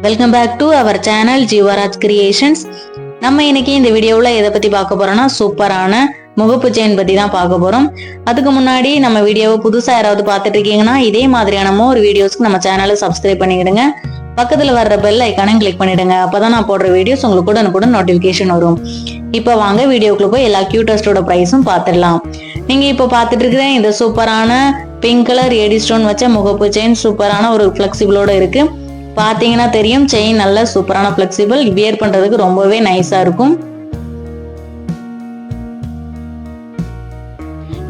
Welcome back to our channel Jeevaraj creations. நம்ம இன்னைக்கு இந்த வீடியோவில் எதை பத்தி பார்க்க போறோம்னா சூப்பரான முகப்பு செயின் பத்தி தான் பார்க்க போறோம். அதுக்கு முன்னாடி நம்ம வீடியோவை புதுசா யாராவது பார்த்துட்டு இருக்கீங்கன்னா இதே மாதிரியான ஒரு வீடியோஸ்க்கு நம்ம சேனலை சப்ஸ்கிரைப் பண்ணிடுங்க. பக்கத்துல வர்ற பெல் ஐக்கானையும் கிளிக் பண்ணிடுங்க. அப்பதான் நான் போடுற வீடியோஸ் உங்களுக்கு கூட நோட்டிபிகேஷன் வரும். இப்போ வாங்க வீடியோக்குள்ள போய் எல்லா கியூட்டஸ்டோட பிரைஸும் பார்த்துடலாம். நீங்க இப்போ பார்த்துட்டு இருக்கிற இந்த சூப்பரான பிங்க் கலர் ஏடி ஸ்டோன் வச்ச முகப்பு செயின் சூப்பரான ஒரு ஃபிளெக்சிபிளோட இருக்கு. பாத்தீங்கன்னா தெரியும், செயின் நல்ல சூப்பரான ஃபிளெக்சிபிள், வியர் பண்றதுக்கு ரொம்பவே நைஸா இருக்கும்.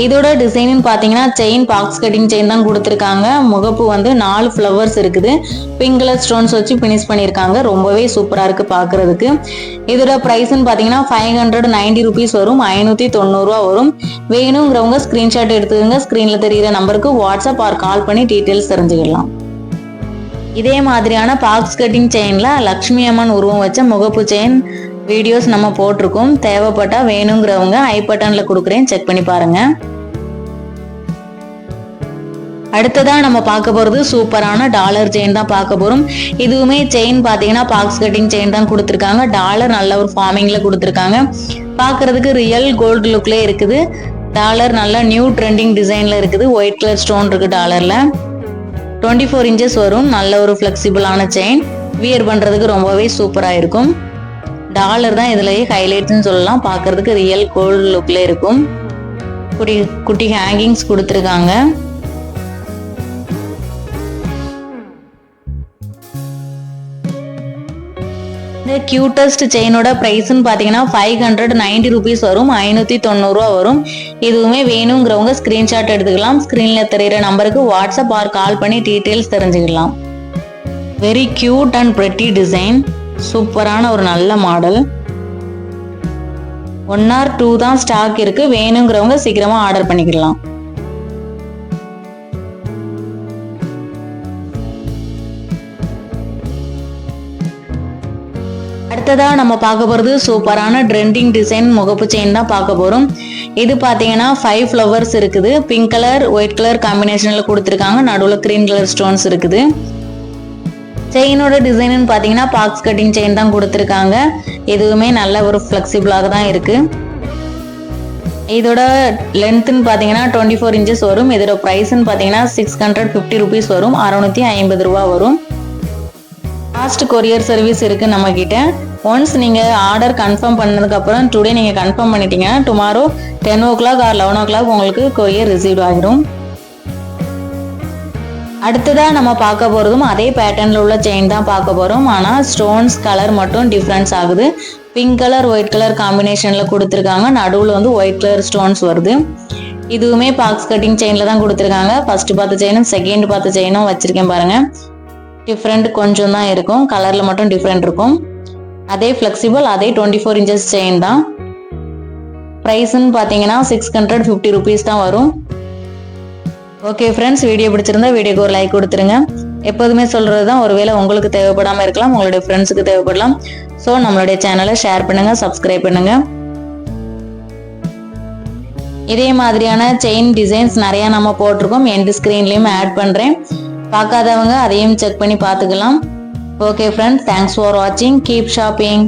இதோட டிசைன் பாத்தீங்கன்னா செயின் பாக்ஸ் கட்டிங் செயின் தான் கொடுத்துருக்காங்க. முகப்பு வந்து 4 ஃப்ளவர்ஸ் இருக்குது. பிங்க் கலர் ஸ்டோன்ஸ் வச்சு பினிஷ் பண்ணிருக்காங்க. ரொம்பவே சூப்பரா இருக்கு பாக்குறதுக்கு. இதோட பிரைஸ்ன்னு பாத்தீங்கன்னா 590 ருபீஸ் வரும், 590 ரூபா வரும். வேணுங்கிறவங்க ஸ்கிரீன்ஷாட் எடுத்துக்கோங்க. ஸ்கிரீன்ல தெரியுற நம்பருக்கு வாட்ஸ்அப் ஆர் கால் பண்ணி டீட்டெயில்ஸ் தெரிஞ்சுக்கலாம். இதே மாதிரியான பாக்ஸ் கட்டிங் செயின்ல லக்ஷ்மி அம்மன் உருவம் வச்ச முகப்பு செயின் வீடியோஸ் நம்ம போட்டிருக்கோம். தேவைப்பட்டா வேணுங்கிறவங்க ஐ பட்டன்ல கொடுக்குறேன், செக் பண்ணி பாருங்க. அடுத்ததா நம்ம பார்க்க போறது சூப்பரான டாலர் செயின் தான் பார்க்க போறோம். இதுவுமே செயின் பாத்தீங்கன்னா பாக்ஸ் கட்டிங் செயின் தான் கொடுத்துருக்காங்க. டாலர் நல்ல ஒரு ஃபார்மிங்ல கொடுத்துருக்காங்க. பாக்குறதுக்கு ரியல் கோல்டு லுக்ல இருக்குது. டாலர் நல்ல நியூ ட்ரெண்டிங் டிசைன்ல இருக்குது. ஒயிட் கலர் ஸ்டோன் இருக்கு டாலர்ல. 24 இன்ச்சஸ் வரும். நல்ல ஒரு ஃபிளெக்சிபிளான செயின், வியர் பண்றதுக்கு ரொம்பவே சூப்பரா இருக்கும். டாலர் தான் இதுலயே ஹைலைட்ஸ்னு சொல்லலாம். பார்க்கிறதுக்கு ரியல் கோல்டு லுக்ல இருக்கும். குட்டி குட்டி ஹேங்கிங்ஸ் கொடுத்துருக்காங்க. இந்த கியூட்டஸ்ட் செயினோட பிரைஸ்ன்னு பாத்தீங்கன்னா 590 ருபீஸ் வரும், 590 ரூபா வரும். இதுவுமே வேணுங்கிறவங்க ஸ்கிரீன்ஷாட் எடுத்துக்கலாம். ஸ்கிரீன்ல தெரியுற நம்பருக்கு வாட்ஸ்அப் ஆர் கால் பண்ணி டீட்டெயில்ஸ் தெரிஞ்சுக்கலாம். Very cute and pretty design, சூப்பரான ஒரு நல்ல மாடல். 1 or 2 தான் ஸ்டாக் இருக்கு. வேணுங்கிறவங்க சீக்கிரமா ஆர்டர் பண்ணிக்கலாம். அடுத்ததா நம்ம பார்க்க போறது சூப்பரான ட்ரெண்டிங் டிசைன் முகப்பு செயின் தான் பார்க்க போறோம். இது பாத்தீங்கன்னா 5 ஃப்ளவர்ஸ் இருக்குது. பிங்க் கலர் ஒயிட் கலர் காம்பினேஷன்ல கொடுத்துருக்காங்க. நடுவுல கிரீன் கலர் ஸ்டோன்ஸ் இருக்குது. செயினோட டிசைன் பாத்தீங்கன்னா பாக்ஸ் கட்டிங் செயின் தான் கொடுத்துருக்காங்க. இதுவுமே நல்ல ஒரு ஃபிளெக்சிபிளாக தான் இருக்கு. இதோட லென்த்னு பாத்தீங்கன்னா 24 இன்ச்சஸ் வரும். இதோட பிரைஸ்ன்னு பாத்தீங்கன்னா 650 ருபீஸ் வரும், 650 ரூபா வரும். ஃபாஸ்ட் கொரியர் சர்வீஸ் இருக்கு நம்ம கிட்ட. ஒன்ஸ் நீங்க ஆர்டர் கன்ஃபார்ம் பண்ணதுக்கு அப்புறம் டுடே நீங்க கன்ஃபார்ம் பண்ணிட்டீங்கன்னா டுமாரோ 10 o'clock ஆர் 11 o'clock உங்களுக்கு கொரியர் ரிசீவ் ஆகிடும். அடுத்ததா நம்ம பார்க்க போறதும் அதே பேட்டர்ன்ல உள்ள செயின் தான் பார்க்க போறோம். ஆனா ஸ்டோன்ஸ் கலர் மட்டும் டிஃபரன்ஸ் ஆகுது. பிங்க் கலர் ஒயிட் கலர் காம்பினேஷன்ல கொடுத்துருக்காங்க. நடுவுல வந்து ஒயிட் கலர் ஸ்டோன்ஸ் வருது. இதுவுமே பாக்ஸ் கட்டிங் செயின்ல தான் கொடுத்துருக்காங்க. ஃபர்ஸ்ட் பார்த்த செயினும் செகண்ட் பார்த்த செயினும் வச்சிருக்கேன் பாருங்க. டிஃப்ரெண்ட் கொஞ்சம் தான் இருக்கும், கலர்ல மட்டும் டிஃப்ரெண்ட் இருக்கும். அதே ஃபிளெக்சிபிள், அதே 24 இன்ச்சஸ் செயின் தான். பிரைஸ்ன்னு பாத்தீங்கன்னா 650 ருபீஸ் தான் வரும். ஓகே ஃப்ரெண்ட்ஸ், வீடியோ பிடிச்சிருந்தா வீடியோக்கு ஒரு லைக் கொடுத்துருங்க. எப்போதுமே சொல்றது தான், ஒருவேளை உங்களுக்கு தேவைப்படாம இருக்கலாம், உங்களுடைய ஃப்ரெண்ட்ஸுக்கு தேவைப்படலாம். ஸோ நம்மளுடைய சேனலை ஷேர் பண்ணுங்க, சப்ஸ்கிரைப் பண்ணுங்க. இதே மாதிரியான செயின் டிசைன்ஸ் நிறைய நம்ம போட்டிருக்கோம். எண்ட் ஸ்கிரீன்லயும் ஆட் பண்றேன். பார்க்காதவங்க அதையும் செக் பண்ணி பார்த்துக்கலாம். ஓகே ஃப்ரெண்ட்ஸ், தேங்க்ஸ் ஃபார் வாட்சிங். Keep shopping.